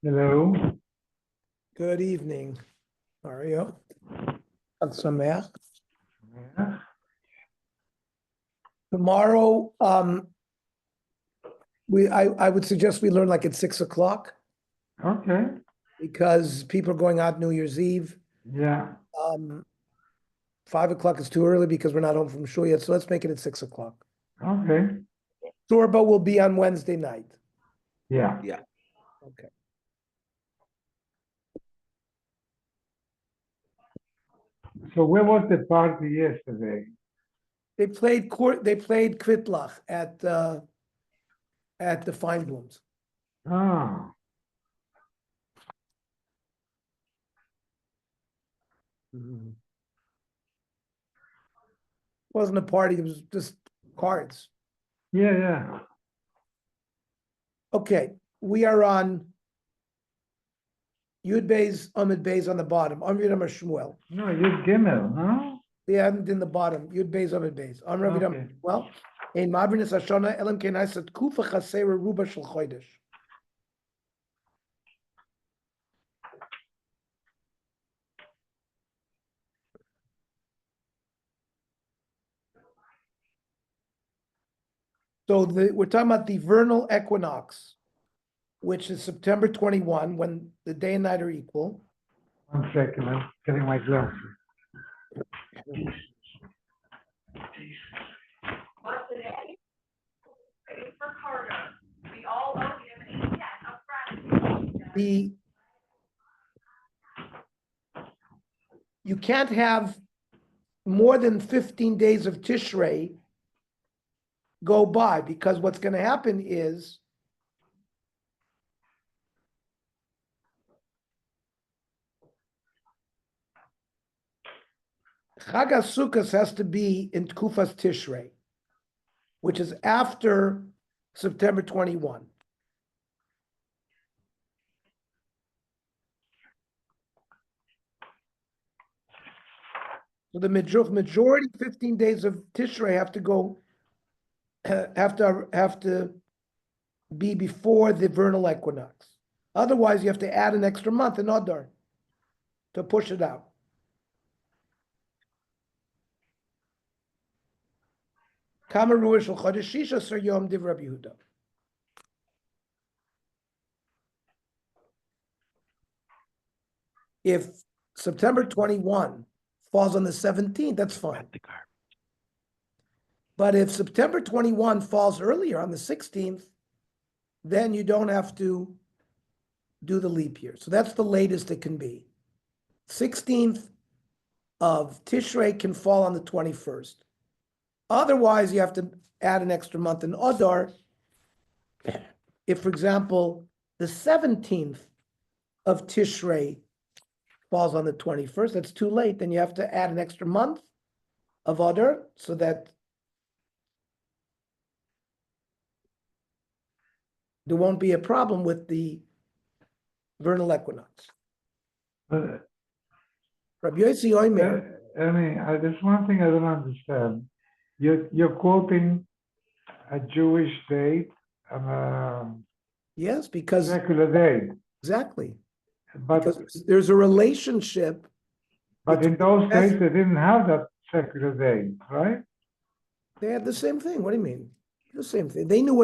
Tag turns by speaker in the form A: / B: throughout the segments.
A: Hello.
B: Good evening. How are you? Chag Sameach.
A: Yeah.
B: Tomorrow, I would suggest we learn like at 6 o'clock
A: Okay.
B: because people are going out New Year's Eve.
A: Yeah.
B: 5 o'clock is too early because we're not home from shul yet, so let's make it at 6 o'clock.
A: Okay.
B: Sorba will be on Wednesday night.
A: Yeah.
B: Okay.
A: So where was the party yesterday?
B: They played Kvitlach at the Feinblums.
A: Ah.
B: Wasn't a party, it was just cards.
A: Yeah.
B: Okay, we are on Yud Beis, Amid Beis on the bottom. Amid Amar Shmuel.
A: No, you Gimel, no?
B: They haven't in the bottom. Yud Beis, Amid Beis. Amar Amid Amar
A: Okay.
B: Shmuel. Ein Mavrinis Hashana Elam Kenaisat Kufa Chasera Ruba Shel Chodesh. So we're talking about the vernal equinox, which is September 21, when the day and night are equal.
A: 1 second, I'm getting my glasses.
B: You can't have more than 15 days of Tishrei go by, because what's going to happen is Chag HaSukkos has to be in Tkufas Tishrei, which is after September 21. So the majority 15 days of Tishrei have to go, have to be before the vernal equinox. Otherwise, you have to add an extra month in Adar to push it out. Kamaru shel Chodesh Shisha Ser Yom Div Rabbi Yehuda. If September 21 falls on the 17th, that's fine. But if September 21 falls earlier on the 16th, then you don't have to do the leap year. So that's the latest it can be. 16th of Tishrei can fall on the 21st. Otherwise, you have to add an extra month in Adar. If, for example, the 17th of Tishrei falls on the 21st, that's too late. Then you have to add an extra month of Adar so that there won't be a problem with the vernal equinox.
A: But,
B: Rabbi Yossi Oimer,
A: there's one thing I don't understand. You're quoting a Jewish date and a
B: yes, because
A: secular date,
B: exactly,
A: but
B: because there's a relationship.
A: in those days they didn't have that secular date, right?
B: They had the same thing. What do you mean? The same thing. They knew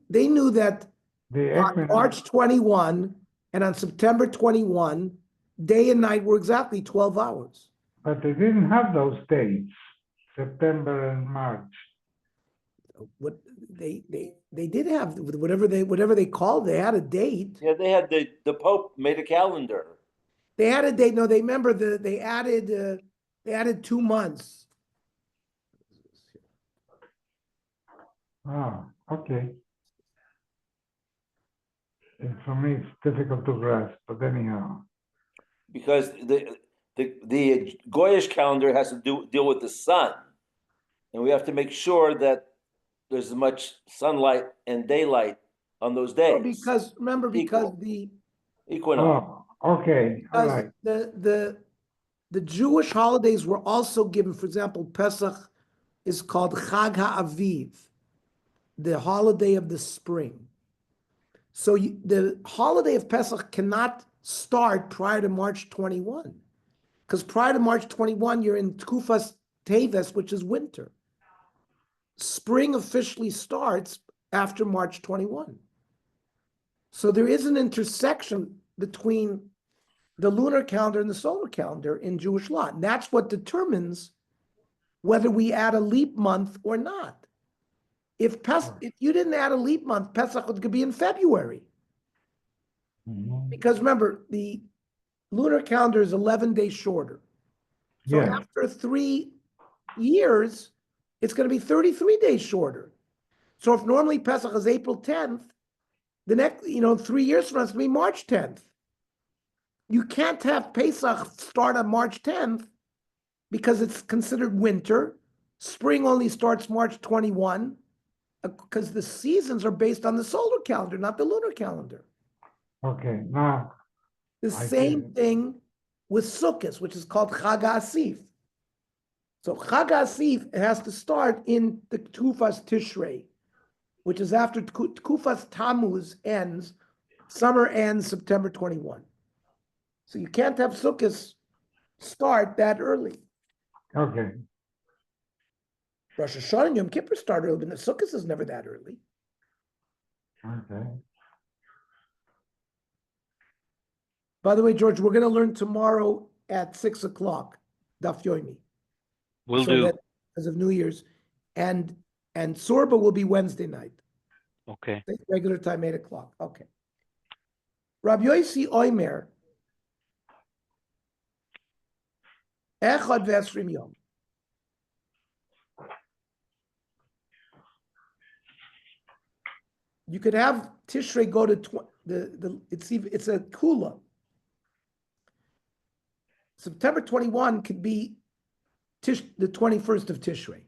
B: they knew that
A: The
B: on
A: equinox,
B: March 21 and on September 21, day and night were exactly 12 hours.
A: but they didn't have those dates, September and March.
B: What they did have whatever they called, they had a date.
C: Yeah, they had the Pope made a calendar.
B: They had a date. No, they remember they added 2 months.
A: Oh, okay. And for me, it's difficult to grasp, but anyhow.
C: Because the Goyish calendar has to deal with the sun, and we have to make sure that there's as much sunlight and daylight on those days.
B: Well, because remember, because
C: Equal. Equinox.
A: Oh, okay, all
B: because
A: right.
B: the Jewish holidays were also given. For example, Pesach is called Chag HaAviv, the holiday of the spring. So the holiday of Pesach cannot start prior to March 21, because prior to March 21, you're in Tkufas Teves, which is winter. Spring officially starts after March 21. So there is an intersection between the lunar calendar and the solar calendar in Jewish law. And that's what determines whether we add a leap month or not. If you didn't add a leap month, Pesach could be in February.
A: Mhm.
B: Because remember, the lunar calendar is 11 days shorter. So
A: Yeah,
B: after 3 years, it's going to be 33 days shorter. So if normally Pesach is April 10th, the next, 3 years from now, it's going to be March 10th. You can't have Pesach start on March 10th because it's considered winter. Spring only starts March 21 because the seasons are based on the solar calendar, not the lunar calendar.
A: okay, now,
B: The
A: I
B: same
A: get it.
B: thing with Sukkot, which is called Chag HaAsif. So Chag HaAsif has to start in the Tkufas Tishrei, which is after Tkufas Tammuz ends. Summer ends September 21. So you can't have Sukkot start that early.
A: Okay,
B: Rosh Hashanah and Yom Kippur start early, but the Sukkot is never that early.
A: okay.
B: By the way, George, we're going to learn tomorrow at 6 o'clock, Daf Yomi.
D: Will
B: So
D: do.
B: that as of New Year's, and Sorba will be Wednesday night,
D: Okay.
B: regular time 8 o'clock. Okay. Rabbi Yossi Oimer, Echad V'Esrim Yom. You could have Tishrei go to it's a kula. September 21 could be the 21st of Tishrei.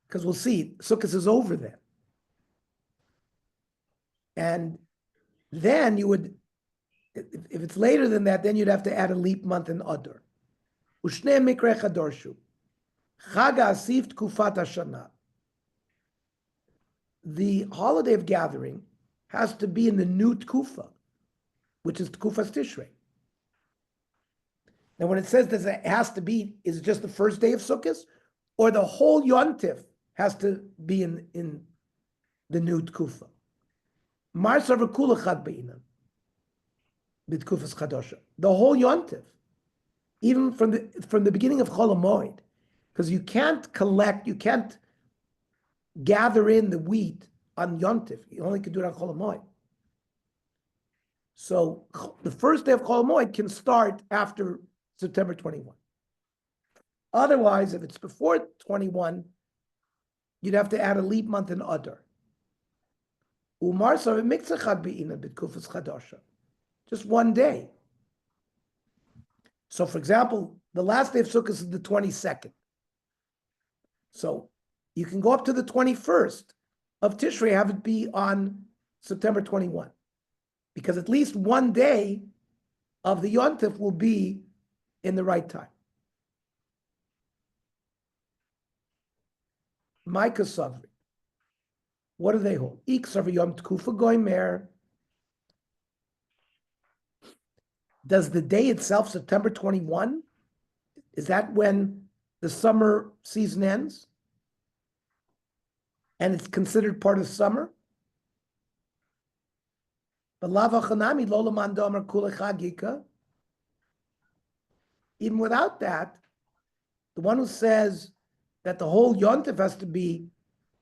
B: Because we'll see, Sukkot is over then. And then you would, if it's later than that, then you'd have to add a leap month in Adar. Ushne mikre chadorshu. Chag HaAsif Tkufat HaShana. The holiday of gathering has to be in the new Tkufa, which is Tkufas Tishrei. Now, when it says that it has to be, is it just the first day of Sukkot, or the whole Yontif has to be in the new Tkufa? Mar Sarva Kula Chad Be'inam, B'Tkufas Chadosha. The whole Yontif, even from the beginning of Chol HaMoed, because you can't gather in the wheat on Yontif. You only can do it on Chol HaMoed. So the first day of Chol HaMoed can start after September 21. Otherwise, if it's before 21, you'd have to add a leap month in Adar. Umar Sarva Miktzah Chad Be'inam B'Tkufas Chadosha. Just one day. So, for example, the last day of Sukkot is the 22nd. So you can go up to the 21st, of Tishrei, have it be on September 21, because at least one day of the Yontif will be in the right time. Micah Savri. What do they hold? Ik Savri Yom Tkufa Goimer. Does the day itself, September 21, is that when the summer season ends? And it's considered part of summer? Even without that, the one who says that the whole Yontif has to be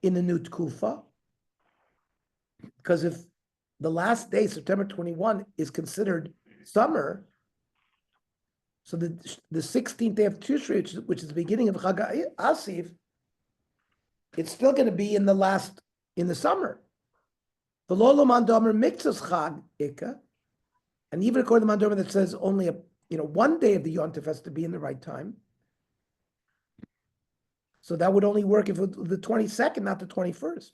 B: in the new Tkufa, because if the last day, September 21, is considered summer, so the 16th day of Tishri, which is the beginning of Chag Asif, it's still going to be in the summer. The Lolo Mandomer mixes Chag Ika, and even according to Mandomer that says only one day of the Yontif has to be in the right time. So that would only work if it was the 22nd, not the 21st.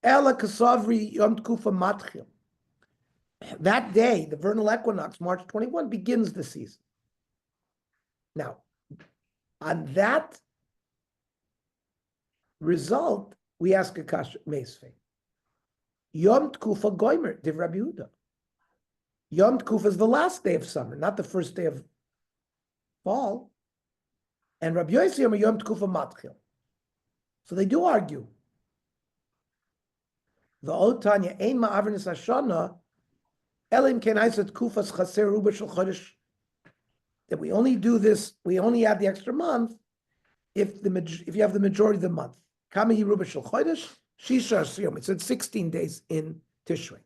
B: Ela Kasavri Yom Tkufa Matchil. That day, the vernal equinox, March 21, begins the season. Now, on that result, we ask a kasha meisvei. Yom Tkufa Goimer, Div Rabbi Yehuda. Yom Tkufa is the last day of summer, not the first day of fall. And Rabbi Yossi Yom Tkufa Matchil. So they do argue. The Otanya Ein Ma'avris Hashana Elim Ken Aisat Kufas Chaser Ruba Shel Chodesh. That we only do this, we only add the extra month if you have the majority of the month. Kami Ruba Shel Chodesh Shisha Siyom. It said 16 days in Tishrei.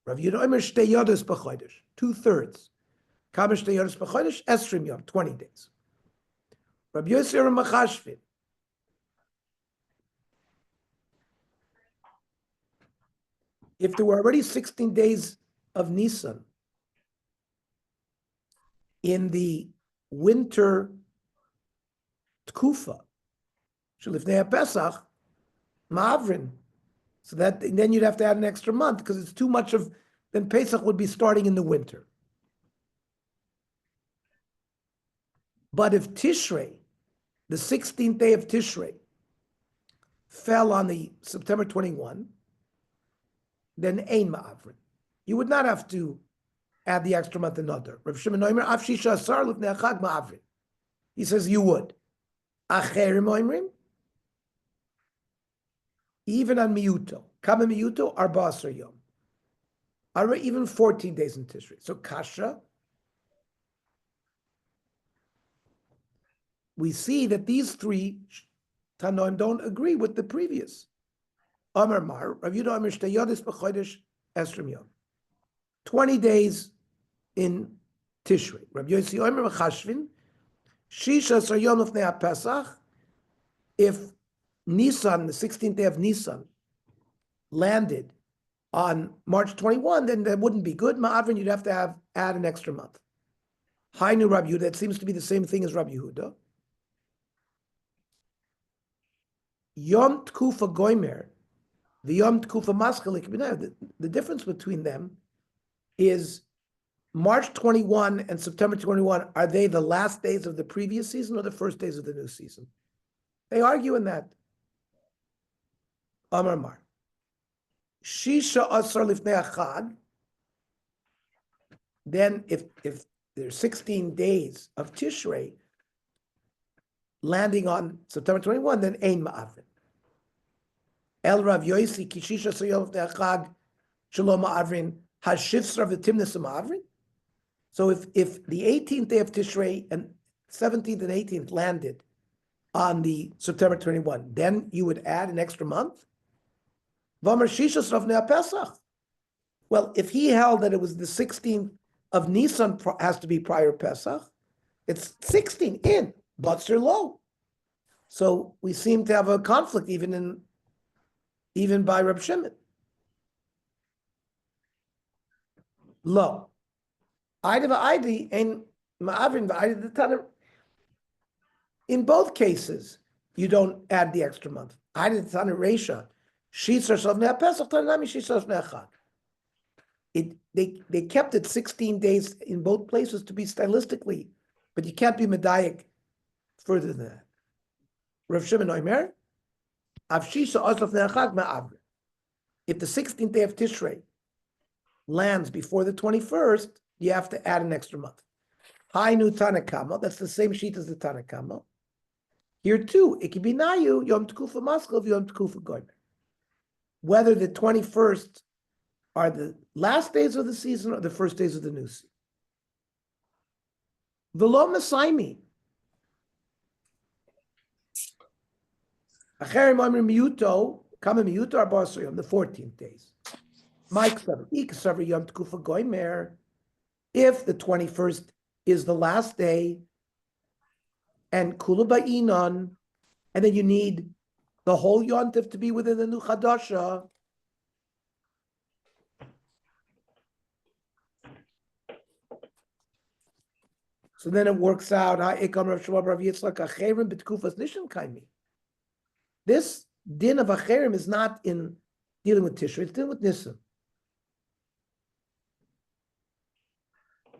B: Rav Yehuda Omer Shtei Yodos B'Chodesh, 2/3. Kami Shtei Yodos B'Chodesh Esrim Yom, 20 days. Rabbi Yossi Machashvin. If there were already 16 days of Nisan in the winter Tkufa, Shalifnei Pesach, Ma'avrin, so that then you'd have to add an extra month because it's too much of, then Pesach would be starting in the winter. But if Tishrei, the 16th day of Tishrei, fell on the September 21, then Ein Ma'avrin. You would not have to add the extra month another. Rav Shimon Omer, Af Shisha Asar Lifnei Chag Ma'avrin. He says you would. Acherim Oimrim, even on Miyuto. Kama Miyuto, Arba Asar Yom. Are even 14 days in Tishrei. So Kasha, we see that these three Tanoim don't agree with the previous. Amar Mar, Rav Yehuda Omer Shtei Yodos B'Chodesh Esrim Yom. 20 days in Tishrei. Rabbi Yossi Omer Machashvin, Shisha Asar Yom Lifnei HaPesach, if Nisan, the 16th day of Nisan, landed on March 21, then that wouldn't be good. Ma'avrin, you'd have to add an extra month. Hainu Rabbi Yehuda, it seems to be the same thing as Rabbi Yehuda. Yom Tkufa Goimer, the Yom Tkufa Maschelik, the difference between them is March 21 and September 21, are they the last days of the previous season or the first days of the new season? They argue in that. Amar Mar. Shisha Asar Lifnei Chag, then if there's 16 days of Tishrei landing on September 21, then Ein Ma'avrin. El Rav Yossi Kishisha Asar Yom Lifnei Chag Shalom Ma'avrin Hashifsar of the Timnas Ma'avrin. So if the 18th day of Tishrei and 17th and 18th landed on the September 21, then you would add an extra month? V'amar Shishas Ravnei HaPesach. Well, if he held that it was the 16th of Nisan has to be prior Pesach, it's 16 in, Butzer low. So we seem to have a conflict even by Reb Shimon. Low. In both cases, you don't add the extra month. I did Tana Reisha. Shitzer Shavnei Pesach, Tanami Shitzer Shavnei Chag. They kept it 16 days in both places to be stylistically, but you can't be medayik further than that. Rav Shimon Omer, Avshisha Osaf Ne'achag Ma'avr. If the 16th day of Tishrei lands before the 21st, you have to add an extra month. Hainu Tanakama, that's the same sheet as the Tanakama. Here too, it can be Nayu, Yom Tekufa Maskov, Yom Tekufa Goymer. Whether the 21st are the last days of the season or the first days of the new season. V'lo Masaimi. Acherim Amrim Miyuto, Kama Miyuto Arbasayom, the 14th days. Mike Savar, Ikasavar Yom Tekufa Goymer. If the 21st is the last day, and Kula Ba'inon, and then you need the whole Yontif to be within the new Chadasha. So then it works out. This din of Acherim is not in dealing with Tishrei, it's dealing with Nisan.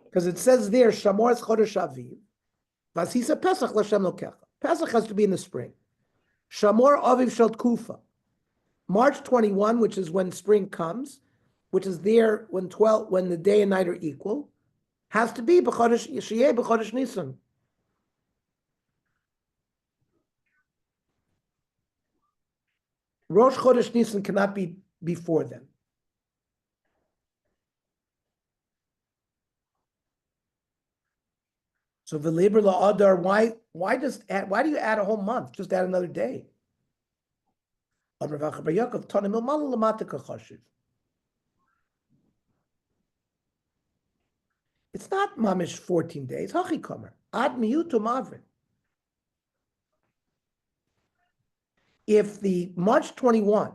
B: Because it says there, Shamor es Chodesh Aviv, Vasisa Pesach l'Shem Lokecha. Pesach has to be in the spring. Shamor Aviv Shel Tkufa. March 21, which is when spring comes, which is there when the day and night are equal, has to be b'chodesh Yeshiyeh b'chodesh Nisan. Rosh Chodesh Nisan cannot be before then. So v'leber la'adar, why do you add a whole month? Just add another day. It's not mamish 14 days. Hachikomer ad miyuto mavrin. If the March 21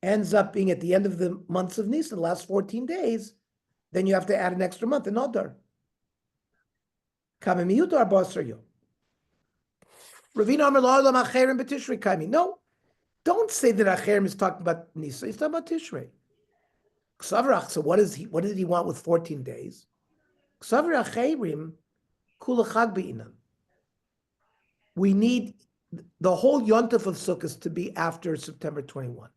B: ends up being at the end of the months of Nisan, the last 14 days, then you have to add an extra month in Adar. Kame miyuto arbasar yom. Ravina Amar La'olam Acherim b'Tishrei Kaimi. No, don't say that Acherim is talking about Nisan. He's talking about Tishrei. Ksavrach. So what did he want with 14 days? Ksavr Acherim Kula Chag B'Inan. We need the whole Yontif of Sukkot to be after September 21,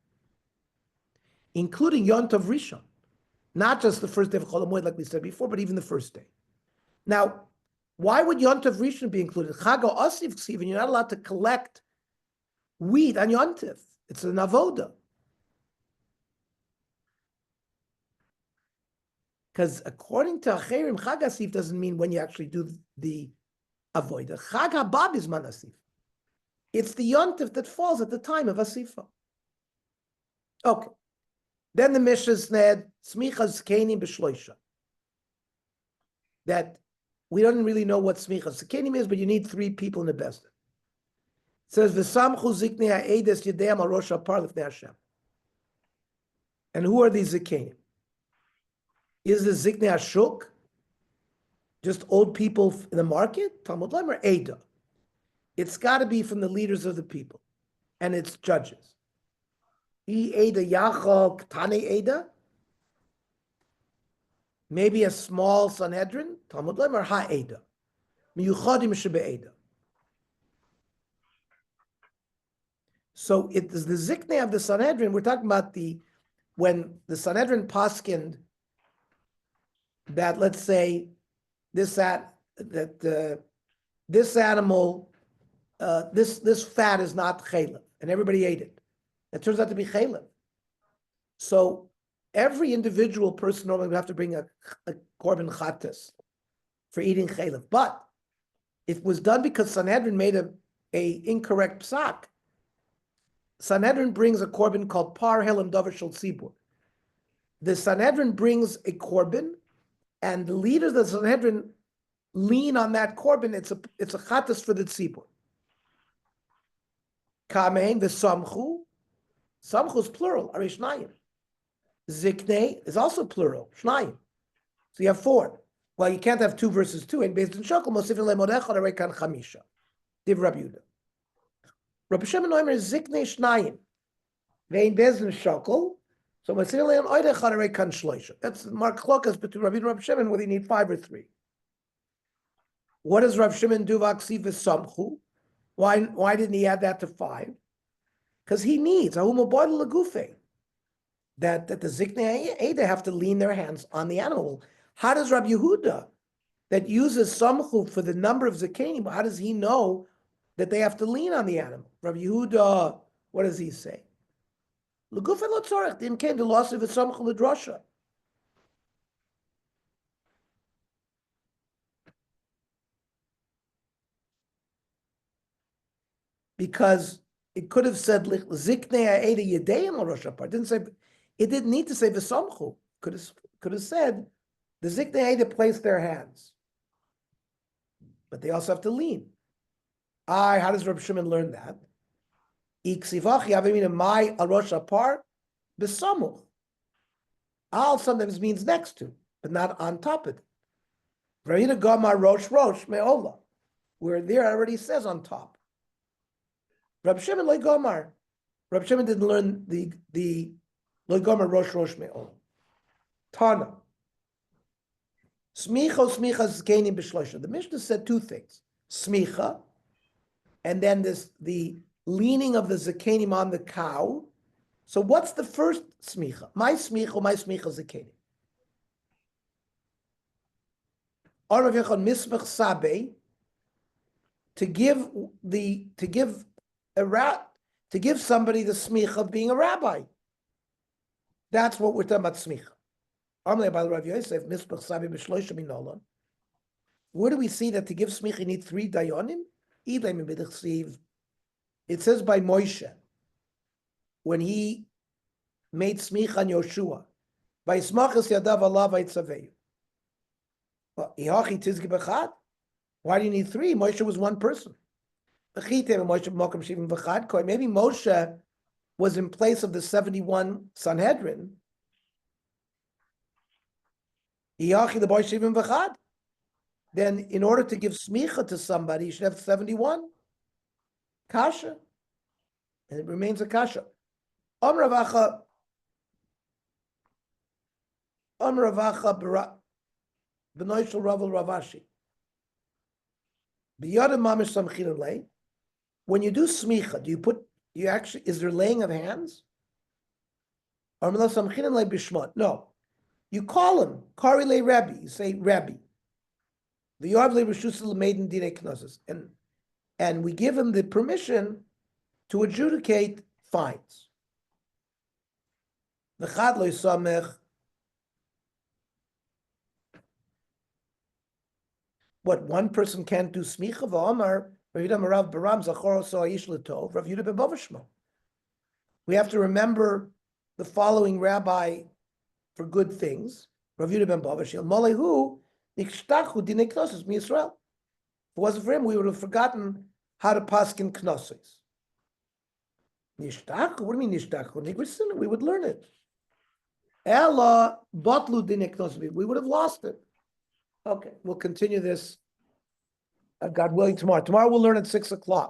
B: including Yontif Rishon, not just the first day of Chol HaMoed like we said before, but even the first day. Now, why would Yontif Rishon be included? Chag Osif Ksiv, and you're not allowed to collect wheat on Yontif. It's an avoda. Because according to Acherim, Chag Asif doesn't mean when you actually do the avoda. Chag Habab is man Asif. It's the Yontif that falls at the time of Asifa. Okay. Then the Mishnah said, Smichas Kenim B'Shloisha. That we don't really know what Smichas Kenim is, but you need 3 people in the best. It says, V'samchu ziknei ha'edes yedei ha'rosh ha'par lifnei Hashem. And who are these Zikenim? Is the Ziknei Hashuk just old people in the market? Talmud Lem or Eda? It's got to be from the leaders of the people, and it's judges. Eda Yachol Ktane Eda? Maybe a small Sanhedrin? Talmud Lem or Ha-Eda? Miyuchadim Shebe-Eda. So it is the Ziknei of the Sanhedrin. We're talking about when the Sanhedrin paskind that, let's say, this animal, this fat is not chaylev, and everybody ate it. It turns out to be chaylev. So every individual person normally would have to bring a korban chatas for eating chaylev. But it was done because Sanhedrin made a incorrect psak. Sanhedrin brings a korban called par helam davar shel tzibur. The Sanhedrin brings a korban, and the leaders of the Sanhedrin lean on that korban. It's a chatas for the tzibur. Kamein, the samchu is plural, arishnayim. Ziknei is also plural, shnayim. So you have 4. Well, you can't have 2 versus 2. And based on Shokal, Mosifin Le Modechad Arekan Chamisha. Div Rabbi Yehuda. Rabbi Shimon Omer Ziknei Shnayim. Vein Bezin Shokal. So Mosifin Le Modechad Arekan Shloisha. That's Mark Chlokas between Rabbi and Rabbi Shimon, whether you need 5 or 3. What does Rabbi Shimon do? Vaksiv Samchu. Why didn't he add that to 5? Because he needs that the Ziknei Eida have to lean their hands on the animal. How does Rabbi Yehuda, that uses Samchu for the number of Zakenim, how does he know that they have to lean on the animal? Rabbi Yehuda, what does he say? L'gufei lo tzorech, dim kein delosiv v'samchu l'drosha. Because it could have said Ziknei Eida Yedeim l'rosha part. It didn't need to say v'samchu. Could have said the Ziknei Eida place their hands. But they also have to lean. How does Rabbi Shimon learn that? My arosha par besamuch. Al sometimes means next to, but not on top of it. V'rahina gamar rosh me'ola, where there already says on top. Rabbi Shimon loy gamar. Rabbi Shimon didn't learn the loy gamar rosh me'ola. Tana. Smicha zkenim b'shloisha. The Mishnah said 2 things: smicha, and then the leaning of the zakenim on the cow. So what's the first smicha? My smicha zakenim. Or mismach sabe, to give somebody the smicha of being a rabbi. That's what we're talking about smicha. Where do we see that to give smicha you need 3 dayanim? It says by Moshe, when he made smicha on Yoshua, by smachas yadav alav vayitzaveyu. Why do you need 3? Moshe was 1 person. Maybe Moshe was in place of the 71 Sanhedrin. Then in order to give smicha to somebody, you should have 71. Kasha. And it remains a kasha. Ravacha b'noishel Ravel Ravashi. When you do smicha, is there laying of hands? No. You call him, Kari le Rabbi, you say Rabbi. And we give him the permission to adjudicate fines. What, 1 person can't do smicha v'omar, we have to remember the following rabbi for good things. Rav Yehuda ben Bavashil, Malehu, Nikshtachu Dinei Knossos, Yisrael. If it wasn't for him, we would have forgotten how to paskin Knossos. Nishtachu? What do you mean Nishtachu? We would learn it. Ella Batlu Dinei Knossos, we would have lost it. Okay, we'll continue this, God willing, tomorrow. Tomorrow we'll learn at 6 o'clock.